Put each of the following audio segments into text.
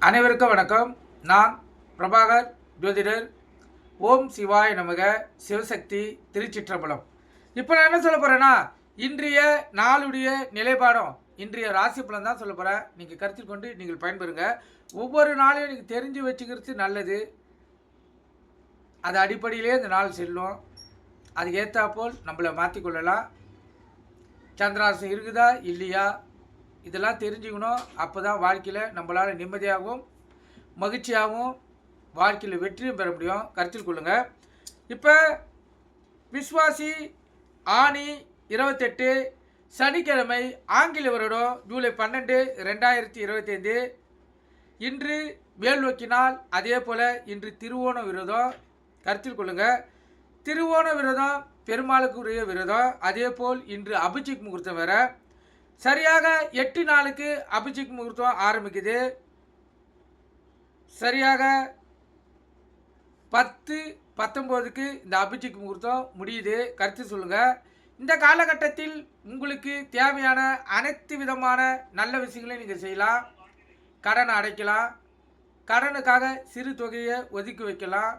அனைவருக்கும் வணக்கம். நான் பிரபாகர் ஜோதிடர். ஓம் சிவாய நமக. சிவசக்தி திருச்சிற்றம்பலம். இப்போ நான் என்ன சொல்ல போகிறேன்னா, இன்றைய நாளுடைய நிலைப்பாடம், இன்றைய ராசி பலன் தான் சொல்ல போகிறேன். நீங்கள் கருத்தில் கொண்டு நீங்கள் பயன்பெறுங்க. ஒவ்வொரு நாளையும் நீங்கள் தெரிஞ்சு வச்சுக்கிறது நல்லது. அது அடிப்படையிலே இந்த நாள் செல்லும். அதுக்கு ஏற்றாப்போல் நம்மளை மாற்றிக்கொள்ளலாம். சந்திராசம் இருக்குதா இல்லையா, இதெல்லாம் தெரிஞ்சுக்கணும். அப்போ தான் வாழ்க்கையில் நம்மளால் நிம்மதியாகவும் மகிழ்ச்சியாகவும் வாழ்க்கையில் வெற்றியும் பெற முடியும். கருத்தில் கொள்ளுங்கள். இப்போ விஸ்வாசி ஆனி 28 சனிக்கிழமை, ஆங்கில வருடம் ஜூலை 12, 2025. இன்று வேல் நோக்கினால். அதே போல் இன்று திருவோண விரதம். கருத்தில் கொள்ளுங்கள். திருவோண விரதம் பெருமாளுக்கு உரிய விரதம். அதே போல் இன்று அபிஜித் முகூர்த்தம் வேறு. சரியாக 8 நாளுக்கு அபிஜித் முகூர்த்தம் ஆரம்பிக்குது. சரியாக 10:19க்கு இந்த அபிஜித் முகூர்த்தம் முடியுது. கருத்து சொல்லுங்கள். இந்த காலகட்டத்தில் உங்களுக்கு தேவையான அனைத்து விதமான நல்ல விஷயங்களையும் நீங்கள் செய்யலாம். கடனை அடைக்கலாம். கடனுக்காக சிறு தொகையை ஒதுக்கி வைக்கலாம்.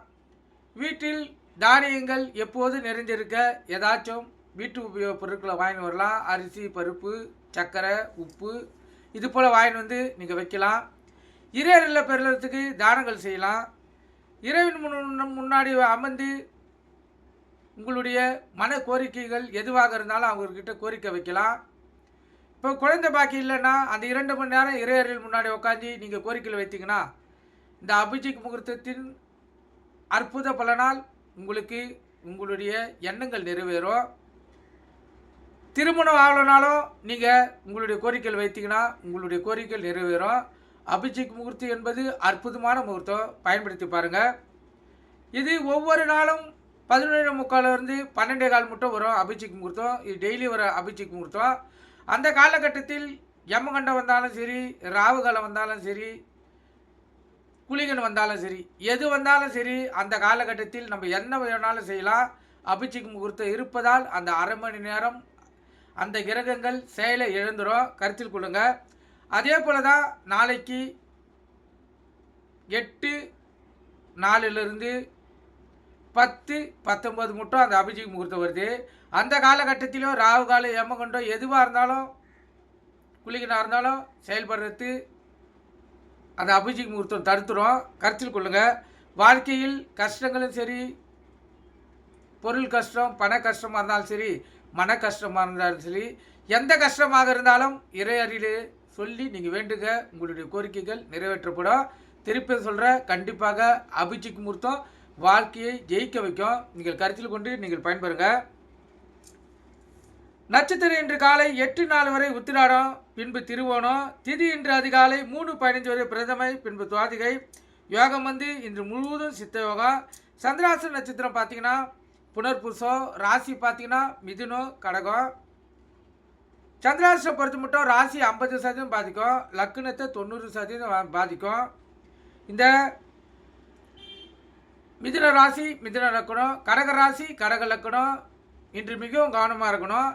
வீட்டில் தானியங்கள் எப்போது நிறைஞ்சிருக்க ஏதாச்சும் வீட்டு உபயோக பொருட்களை வாங்கிட்டு வரலாம். அரிசி, பருப்பு, சர்க்கரை, உப்பு இது போல் வாங்கிட்டு வந்து நீங்கள் வைக்கலாம். இறையரில் பெறுறதுக்கு தானங்கள் செய்யலாம். இறைவன் முன்னாடி அமர்ந்து உங்களுடைய மன கோரிக்கைகள் எதுவாக இருந்தாலும் அவங்கக்கிட்ட கோரிக்கை வைக்கலாம். இப்போ குழந்தை பாக்கி இல்லைன்னா அந்த 2 மணி நேரம் இறையரில் முன்னாடி உட்காந்து நீங்கள் கோரிக்கையில் வைத்தீங்கன்னா இந்த அபிஜித் முகூர்த்தத்தின் அற்புத பலனால் உங்களுக்கு உங்களுடைய எண்ணங்கள் நிறைவேறும். திருமணம் ஆகலைனாலும் நீங்கள் உங்களுடைய கோரிக்கைகள் வைத்தீங்கன்னா உங்களுடைய கோரிக்கைகள் நிறைவேறும். அபிஜித் முகூர்த்தம் என்பது அற்புதமான முகூர்த்தம். பயன்படுத்தி பாருங்கள். இது ஒவ்வொரு நாளும் 11:45 12:15 மட்டும் வரும் அபிஜித் முகூர்த்தம். இது டெய்லி வர அபிஜித் முகூர்த்தம். அந்த காலகட்டத்தில் யமகண்டம் வந்தாலும் சரி, ராவுகாலம் வந்தாலும் சரி, குளிகன் வந்தாலும் சரி, எது வந்தாலும் சரி, அந்த காலகட்டத்தில் நம்ம என்ன வேணாலும் செய்யலாம். அபிஜித் முகூர்த்தம் இருப்பதால் அந்த அரை மணி நேரம் அந்த கிரகங்கள் செயலை இழந்துடும். கருத்தில் கொள்ளுங்கள். அதே போல் தான் நாளைக்கு 8:04 10:19 மட்டும் அந்த அபிஜித் முகூர்த்தம் வருது. அந்த காலகட்டத்திலும் ராகு காலம், யமகண்டம் எதுவாக இருந்தாலும், குளிகனாக இருந்தாலும் செயல்படுறது அந்த அபிஜித் முகூர்த்தம் தடுத்துடும். கருத்தில் கொள்ளுங்கள். வாழ்க்கையில் கஷ்டங்களும் சரி, பொருள் கஷ்டம், பண கஷ்டமாக இருந்தாலும் சரி, மன கஷ்டமாக இருந்தாலும் சரி, எந்த கஷ்டமாக இருந்தாலும் இறையறிலே சொல்லி நீங்கள் வேண்டுங்க. உங்களுடைய கோரிக்கைகள் நிறைவேற்றப்படும். திருப்பி சொல்கிற, கண்டிப்பாக அபிஜித் முகூர்த்தம் வாழ்க்கையை ஜெயிக்க வைக்கும். நீங்கள் கருத்தில் கொண்டு நீங்கள் பயன்பெறுங்க. நட்சத்திரம் இன்று காலை 8:04 வரை உத்திராடம், பின்பு திருவோணம். திதி இன்று அதிகாலை 3:15 வரை பிரதமை, பின்பு துவாதிகை. யோகம் இன்று முழுவதும் சித்த யோகம். சந்திராசன நட்சத்திரம் பார்த்தீங்கன்னா புனர்பூசம். ராசி பார்த்தீங்கன்னா மிதுனம், கடகம். சந்திராசிரம் பொறுத்து மட்டும் ராசி 50% பாதிக்கும், லக்னத்தை 90% பாதிக்கும். இந்த மிதுன ராசி, மிதுன லக்கணம், கடக ராசி, கடக லக்கணம் இன்று மிகவும் கவனமாக இருக்கணும்.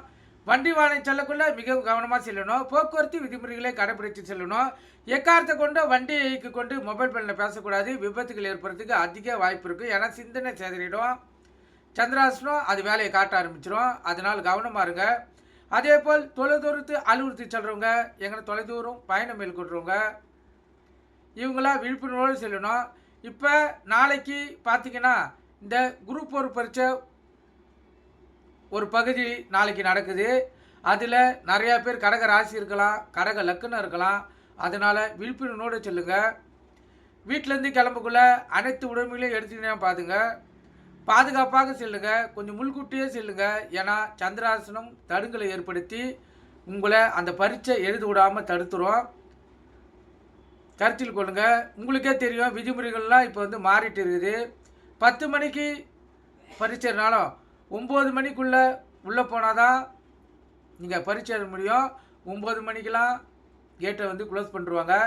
வண்டி வாகனம் செல்லக்குள்ள மிகவும் கவனமாக செல்லணும். போக்குவரத்து விதிமுறைகளை கடைபிடித்து செல்லணும். எக்காரத்தை கொண்டு வண்டியை இயக்கி கொண்டு மொபைல் ஃபோனில் பேசக்கூடாது. விபத்துகள் ஏற்படுறதுக்கு அதிக வாய்ப்பு இருக்குது. ஏன்னா சிந்தனை சேதறிடும். சந்திராசனம் அது வேலையை காட்ட ஆரம்பிச்சிடும். அதனால் கவனமாக இருங்க. அதே போல் தொலைதூரத்து அலுவலகத்து செல்கிறவங்க, எங்களை தொலைதூரம் பயணம் மேற்கொள்கிறவங்க, இவங்களாம் விழிப்புணர்வோடு செல்லணும். இப்போ நாளைக்கு பார்த்தீங்கன்னா இந்த குரூப் 1 பரீட்சை ஒரு பகுதி நாளைக்கு நடக்குது. அதில் நிறையா பேர் கடக ராசி இருக்கலாம், கடக லக்கணம் இருக்கலாம். அதனால் விழிப்புணர்வோடு செல்லுங்கள். வீட்டிலேருந்து கிளம்பக்குள்ள அனைத்து உடைமைகளையும் எடுத்துக்கிட்டே பார்த்துங்க. பாதுகாப்பாக செல்லுங்க. கொஞ்சம் முன்கூட்டியே செல்லுங்க. ஏன்னா சந்திராசனம் தடுங்களை ஏற்படுத்தி உங்களை அந்த பரீட்சை எழுத விடாமல் தடுத்துரும். கருத்தில் கொள்ளுங்க. உங்களுக்கே தெரியும் விதிமுறைகள்லாம் இப்போ மாறிட்டு இருக்குது. 10 மணிக்கு பரீட்சைனாலும் 9 மணிக்குள்ளே உள்ளே போனால் தான் நீங்கள் பரீட்சை எழுத முடியும். 9 மணிக்கெலாம் கேட்டை க்ளோஸ் பண்ணிடுவாங்க.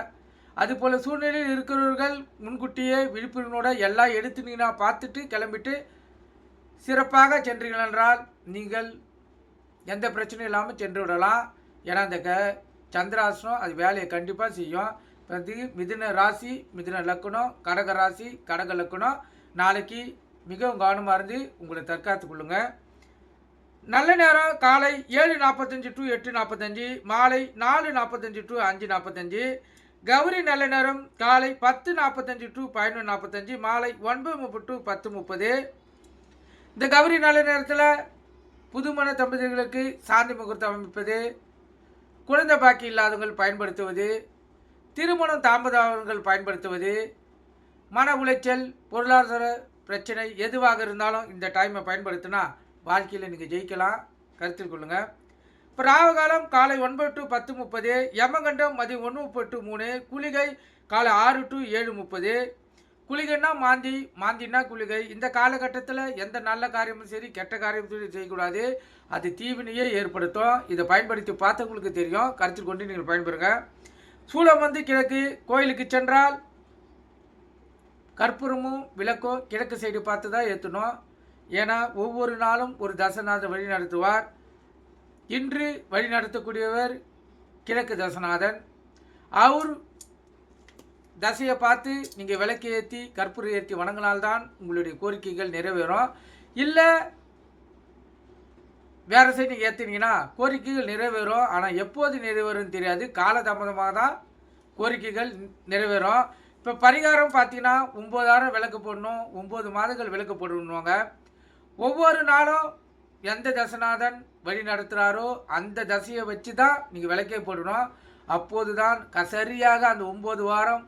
அதுபோல் சூழ்நிலையில் இருக்கிறவர்கள் முன்கூட்டியே விழிப்புணர்வோட எல்லாம் எடுத்துனீங்கன்னா பார்த்துட்டு கிளம்பிட்டு சிறப்பாக சென்றீர்கள் என்றால் நீங்கள் எந்த பிரச்சனையும் இல்லாமல் சென்று விடலாம். ஏன்னா இந்த சந்திராசனம் அது வேலையை கண்டிப்பாக செய்யும். மிதுன ராசி, மிதுன லக்கணம், கடக ராசி, கடக லக்கணம் நாளைக்கு மிகவும் கவனமாக இருந்து உங்களை தற்காத்து கொள்ளுங்க. நல்ல நேரம் காலை 7:45 to 8:45, மாலை 4:45 to 5:45. கௌரி நல்ல நேரம் காலை 10:45 to 11:45, மாலை 9:30 to 10:30. இந்த கௌரி நல்ல நேரத்தில் புதுமண தம்பதிகளுக்கு சாந்தி முகூர்த்தம் அமைப்பது, குழந்தை பாக்கி இல்லாதவர்கள் பயன்படுத்துவது, திருமணம் தாமதங்கள் பயன்படுத்துவது, மன உளைச்சல், பொருளாதார பிரச்சனை எதுவாக இருந்தாலும் இந்த டைமை பயன்படுத்தினா வாழ்க்கையில் நீங்கள் ஜெயிக்கலாம். கருத்தில் கொள்ளுங்கள். இப்போ ராவகாலம் காலை 9 to 10:30, யமகண்டம் மதியம் 1:30 to 3, குளிகை காலை 6 to 7:30. குளிகைன்னா மாந்தி, மாந்தின்னா குளிகை. இந்த காலகட்டத்தில் எந்த நல்ல காரியமும் சரி கெட்ட காரியமும் செய்யக்கூடாது. அது தீவினையே ஏற்படுத்தும். இதை பயன்படுத்தி பார்த்தவங்களுக்கு தெரியும். கருத்தில் கொண்டு நீங்கள் பயன்பெறுங்க. சூலம் கிழக்கு. கோயிலுக்கு சென்றால் கற்பூரமும் விளக்கும் கிழக்கு சைடு பார்த்து தான் ஏற்றணும். ஏன்னா ஒவ்வொரு நாளும் ஒரு தசநாதன் வழி நடத்துவார். இன்று வழி நடத்தக்கூடியவர் கிழக்கு தசநாதன். அவர் தசையை பார்த்து நீங்கள் விளக்கு ஏற்றி கற்பூரம் ஏற்றி வணங்கினால்தான் உங்களுடைய கோரிக்கைகள் நிறைவேறும். இல்லை வேறு சைடு நீங்கள் ஏற்றினீங்கன்னா கோரிக்கைகள் நிறைவேறும். ஆனால் எப்போது நிறைவேறும்னு தெரியாது. காலதாமதமாக தான் கோரிக்கைகள் நிறைவேறும். இப்போ பரிகாரம் பார்த்தீங்கன்னா 9,000 விளக்கு போடணும், 9 மாதங்கள் விளக்கு போடணுவாங்க. ஒவ்வொரு நாளும் எந்த தசநாதன் வழி நடத்துகிறாரோ அந்த தசையை வச்சு தான் நீங்கள் விளக்கே போடணும். அப்போது தான் சரியாக அந்த 9 வாரம்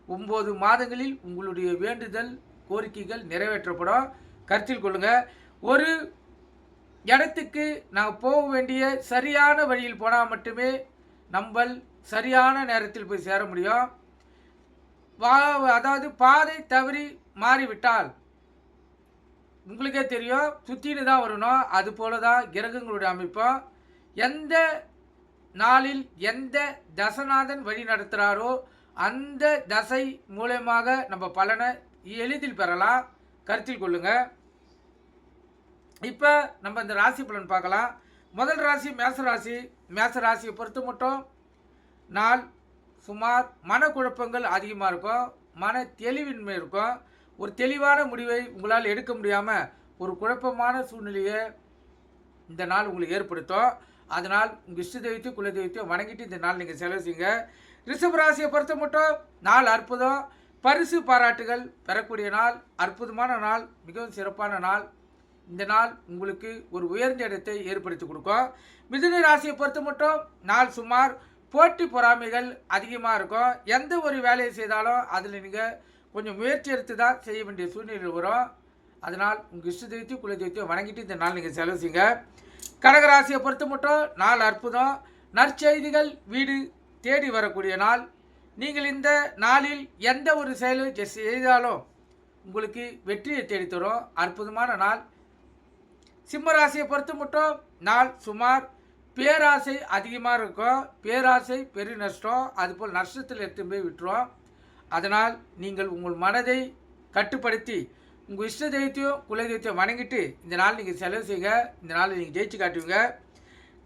9 மாதங்களில் உங்களுடைய வேண்டுதல் கோரிக்கைகள் நிறைவேற்றப்படும். கருத்தில் கொள்ளுங்கள். ஒரு இடத்துக்கு நான் போக வேண்டிய சரியான வழியில் போனால் மட்டுமே நம்ம சரியான நேரத்தில் போய் சேர முடியும். அதாவது பாதை தவறி மாறிவிட்டால் உங்களுக்கே தெரியும், சுற்றின்னு தான் வரணும். அது போல தான் கிரகங்களுடைய அமைப்பும். எந்த நாளில் எந்த தசநாதன் வழி நடத்துகிறாரோ அந்த தசை மூலமாக நம்ம பலனை எளிதில் பெறலாம். கருத்தில் கொள்ளுங்கள். இப்போ நம்ம இந்த ராசி பலன் பார்க்கலாம். முதல் ராசி மேசராசி. மேசராசியை பொறுத்த மட்டும் நாள் சுமார் மனக்குழப்பங்கள் அதிகமாக இருக்கும், மன தெளிவின்மை இருக்கும். ஒரு தெளிவான முடிவை உங்களால் எடுக்க முடியாமல் ஒரு குழப்பமான சூழ்நிலையை இந்த நாள் உங்களுக்கு ஏற்படுத்தும். அதனால் உங்கள் இஷ்ட தெய்வத்தை குல தெய்வத்தை வணங்கிட்டு இந்த நாள் நீங்கள் செலவு செய்யுங்க. ரிஷபராசியை பொறுத்த மட்டும் நாள் அற்புதம். பரிசு பாராட்டுகள் பெறக்கூடிய நாள், அற்புதமான நாள், மிகவும் சிறப்பான நாள். இந்த நாள் உங்களுக்கு ஒரு உயர்ந்த இடத்தை ஏற்படுத்தி கொடுக்கும். மிதுன ராசியை பொறுத்த மட்டும் நாள் சுமார் போட்டி பொறாமைகள் அதிகமாக இருக்கும். எந்த ஒரு வேலையை செய்தாலும் அதில் நீங்கள் கொஞ்சம் முயற்சி எடுத்து தான் செய்ய வேண்டிய சூழ்நிலை வரும். அதனால் உங்கள் இஷ்ட தெய்வத்தையும் குல தெய்வத்தையும் வணங்கிட்டு இந்த நாள் நீங்கள் செலவு செய்யுங்க. கடகராசியை பொறுத்த மட்டும் நாள் அற்புதம். நற்செய்திகள் வீடு தேடி வரக்கூடிய நாள். நீங்கள் இந்த நாளில் எந்த ஒரு செயலும் செய்தாலும் உங்களுக்கு வெற்றியை தேடித்தரும். அற்புதமான நாள். சிம்மராசியை பொறுத்த மட்டும் நாள் சுமார் பேராசை அதிகமாக இருக்கும். பேராசை பெரு நஷ்டம். அதுபோல் நஷ்டத்தில் எடுத்து போய் விட்டுரும். அதனால் நீங்கள் உங்கள் மனதை கட்டுப்படுத்தி உங்கள் இஷ்ட தெய்வத்தையும் குல தெய்வத்தையும் வணங்கிட்டு இந்த நாள் நீங்கள் செலவு செய்யுங்க. இந்த நாளில் நீங்கள் ஜெயிச்சு காட்டுவீங்க.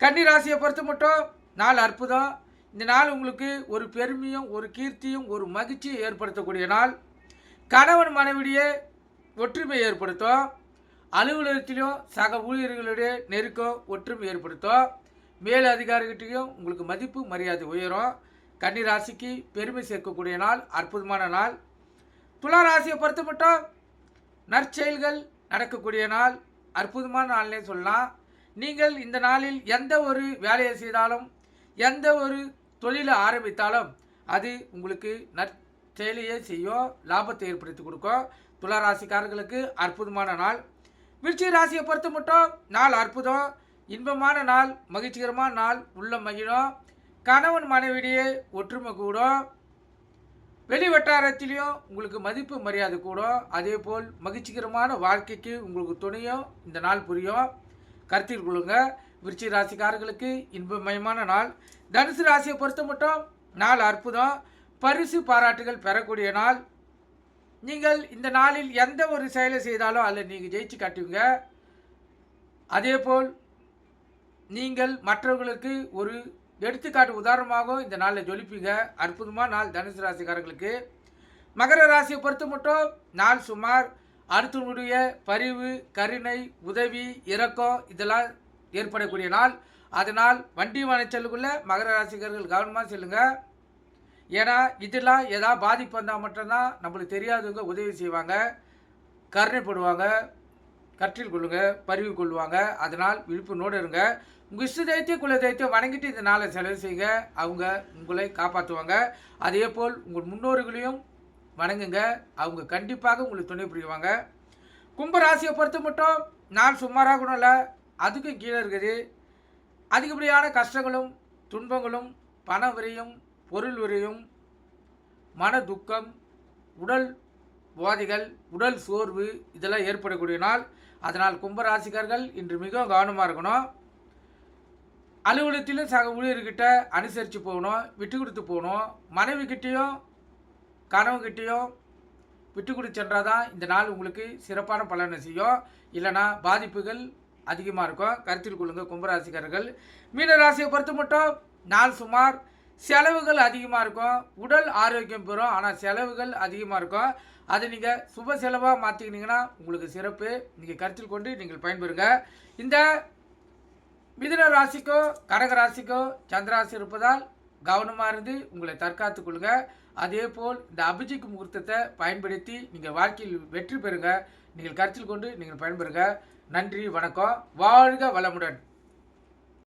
கன்னி ராசியை பொறுத்த மட்டும் நாள் அற்புதம். இந்த நாள் உங்களுக்கு ஒரு பெருமையும் ஒரு கீர்த்தியும் ஒரு மகிழ்ச்சியும் ஏற்படுத்தக்கூடிய நாள். கணவன் மனைவிடையே ஒற்றுமை ஏற்படுத்தும். அலுவலகத்திலும் சக ஊழியர்களுடைய நெருக்கம் ஒற்றுமை ஏற்படுத்தும். மேல் அதிகாரிகிட்டையும் உங்களுக்கு மதிப்பு மரியாதை உயரும். கன்னி ராசிக்கு பெருமை சேர்க்கக்கூடிய நாள், அற்புதமான நாள். துலா ராசியை பொறுத்த மட்டும் நற்செயல்கள் நடக்கக்கூடிய நாள், அற்புதமான நாள்னே சொல்லலாம். நீங்கள் இந்த நாளில் எந்த ஒரு வேலையை செய்தாலும் எந்த ஒரு தொழிலை ஆரம்பித்தாலும் அது உங்களுக்கு நற்செயலையே செய்யும், லாபத்தை ஏற்படுத்தி கொடுக்கும். துலா ராசிக்காரர்களுக்கு அற்புதமான நாள். விருச்சிக ராசியை பொறுத்த மட்டும் நாள் அற்புதம். இன்பமான நாள், மகிழ்ச்சிகரமான நாள், உள்ள மகிழும். கணவன் மனைவிடையே ஒற்றுமை கூடும். வெளி வட்டாரத்திலையும் உங்களுக்கு மதிப்பு மரியாதை கூடும். அதே போல் மகிழ்ச்சிகரமான வாழ்க்கைக்கு உங்களுக்கு துணையும் இந்த நாள் புரியும். கருத்தில் கொள்ளுங்க. விருச்சிக ராசிக்காரர்களுக்கு இன்பமயமான நாள். தனுசு ராசியை பொறுத்த மட்டும் நாள் அற்புதம். பரிசு பாராட்டுகள் பெறக்கூடிய நாள். நீங்கள் இந்த நாளில் எந்த ஒரு செயலை செய்தாலும் அதில் நீங்கள் ஜெயிச்சு காட்டுவீங்க. அதே போல் நீங்கள் மற்றவர்களுக்கு ஒரு எடுத்துக்காட்டு உதாரணமாகவும் இந்த நாளில் ஜொலிப்பீங்க. அற்புதமான நாள் தனுசு ராசிக்காரர்களுக்கு. மகர ராசியை பொறுத்த மட்டும் நாள் சுமார் அடுத்தவனுடைய பரிவு, கருணை, உதவி, இரக்கம் இதெல்லாம் ஏற்படக்கூடிய நாள். அதனால் வண்டி வாகனம் செல்லுக்குள்ள மகர ராசிக்காரர்கள் கவனமாக செல்லுங்க. ஏன்னா இதெல்லாம் ஏதாவது பாதிப்பு வந்தால் மட்டும்தான் நம்மளுக்கு தெரியாதவங்க உதவி செய்வாங்க, கருணைப்படுவாங்க, கற்றில் கொள்ளுங்க, பரிவு கொள்வாங்க. அதனால் விழிப்புணோடு இருங்க. உங்கள் இஷ்ட தெய்வத்தையும் குல தெய்வத்தையும் வணங்கிட்டு இந்த நாளை செலவு செய்யுங்க. அவங்க உங்களை காப்பாற்றுவாங்க. அதே போல் உங்கள் முன்னோர்களையும் வணங்குங்க. அவங்க கண்டிப்பாக உங்களுக்கு துணை புரிவாங்க. கும்பராசியை பொறுத்த மட்டும் நாள் சுமாராகணும் இல்லை, அதுக்கும் கீழே இருக்குது. அதிகப்படியான கஷ்டங்களும் துன்பங்களும் பண விரையும், பொருள் விரையும், மன துக்கம், உடல் போதைகள், உடல் சோர்வு இதெல்லாம் ஏற்படக்கூடிய நாள். அதனால் கும்பராசிக்காரர்கள் இன்று மிகவும் கவனமாக இருக்கணும். அலுவலகத்திலும் சக ஊழியர்கிட்ட அனுசரித்து போகணும், விட்டு கொடுத்து போகணும். மனைவிக்கிட்டேயும் கனவுகிட்டையும் விட்டு கொடுத்து சென்றால் தான் இந்த நாள் உங்களுக்கு சிறப்பான பலனை செய்யும். இல்லைனா பாதிப்புகள் அதிகமாக இருக்கும். கருத்தில் கொள்ளுங்கள் கும்பராசிக்காரர்கள். மீன ராசியை பொறுத்த மட்டும் நாள் சுமார் செலவுகள் அதிகமாக இருக்கும். உடல் ஆரோக்கியம் பெறும், ஆனால் செலவுகள் அதிகமாக இருக்கும். அதை நீங்கள் சுப செலவாக மாற்றிக்கினீங்கன்னா உங்களுக்கு சிறப்பு. நீங்கள் கருத்தில் கொண்டு நீங்கள் பயன்பெறுங்க. இந்த மிதுன ராசிக்கோ கடக ராசிக்கோ சந்திராசி இருப்பதால் கவனமாக இருந்து உங்களை தற்காத்து கொள்ளுங்க. அதே போல் இந்த அபிஜித் முகூர்த்தத்தை பயன்படுத்தி நீங்கள் வாழ்க்கையில் வெற்றி பெறுங்க. நீங்கள் கருத்தில் கொண்டு நீங்கள் பயன்பெறுங்க. நன்றி, வணக்கம். வாழ்க வளமுடன்.